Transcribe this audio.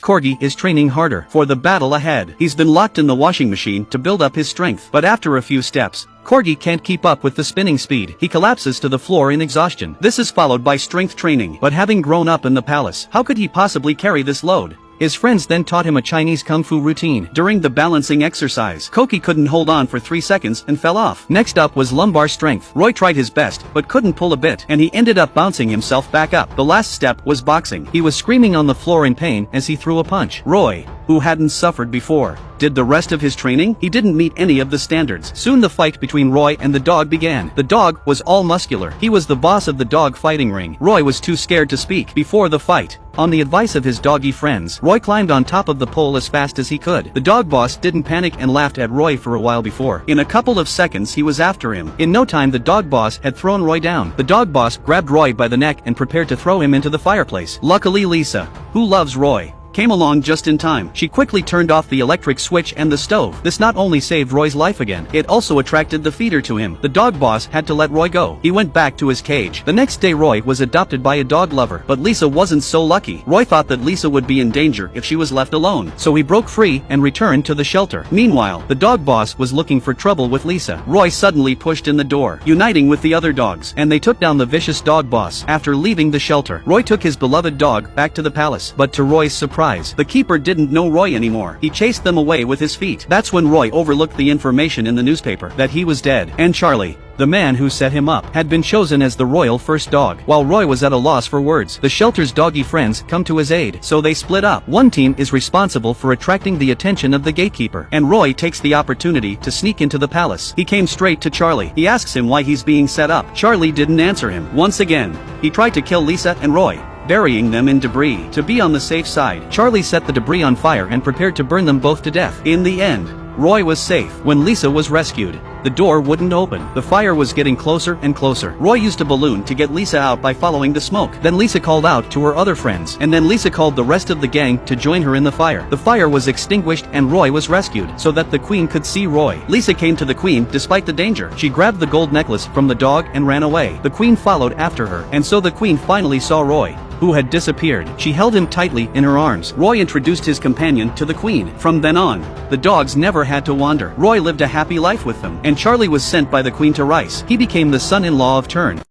Corgi is training harder for the battle ahead. He's been locked in the washing machine to build up his strength. But after a few steps, Corgi can't keep up with the spinning speed. He collapses to the floor in exhaustion. This is followed by strength training. But having grown up in the palace, how could he possibly carry this load? His friends then taught him a Chinese kung fu routine. During the balancing exercise, Corgi couldn't hold on for 3 seconds and fell off. Next up was lumbar strength. Roy tried his best, but couldn't pull a bit, and he ended up bouncing himself back up. The last step was boxing. He was screaming on the floor in pain as he threw a punch. Roy, who hadn't suffered before, did the rest of his training. He didn't meet any of the standards. Soon the fight between Roy and the dog began. The dog was all muscular. He was the boss of the dog fighting ring. Roy was too scared to speak before the fight. On the advice of his doggy friends, Roy climbed on top of the pole as fast as he could. The dog boss didn't panic and laughed at Roy for a while before. In a couple of seconds he was after him. In no time the dog boss had thrown Roy down. The dog boss grabbed Roy by the neck and prepared to throw him into the fireplace. Luckily Lisa, who loves Roy, came along just in time. She quickly turned off the electric switch and the stove. This not only saved Roy's life again, it also attracted the feeder to him. The dog boss had to let Roy go. He went back to his cage. The next day Roy was adopted by a dog lover, but Lisa wasn't so lucky. Roy thought that Lisa would be in danger if she was left alone, so he broke free and returned to the shelter. Meanwhile, the dog boss was looking for trouble with Lisa. Roy suddenly pushed in the door, uniting with the other dogs, and they took down the vicious dog boss. After leaving the shelter, Roy took his beloved dog back to the palace, but to Roy's surprise, the keeper didn't know Roy anymore. He chased them away with his feet. That's when Roy overlooked the information in the newspaper that he was dead, and Charlie, the man who set him up, had been chosen as the royal first dog. While Roy was at a loss for words, the shelter's doggy friends come to his aid, so they split up. One team is responsible for attracting the attention of the gatekeeper, and Roy takes the opportunity to sneak into the palace. He came straight to Charlie. He asks him why he's being set up. Charlie didn't answer him. Once again, he tried to kill Lisa and Roy, burying them in debris. To be on the safe side, Charlie set the debris on fire and prepared to burn them both to death. In the end, Roy was safe. When Lisa was rescued, the door wouldn't open. The fire was getting closer and closer. Roy used a balloon to get Lisa out by following the smoke. Then Lisa called out to her other friends, and then Lisa called the rest of the gang to join her in the fire. The fire was extinguished and Roy was rescued so that the queen could see Roy. Lisa came to the queen despite the danger. She grabbed the gold necklace from the dog and ran away. The queen followed after her, and so the queen finally saw Roy, who had disappeared. She held him tightly in her arms. Roy introduced his companion to the queen. From then on, the dogs never had to wander. Roy lived a happy life with them, and Charlie was sent by the queen to Rice. He became the son-in-law of Turn.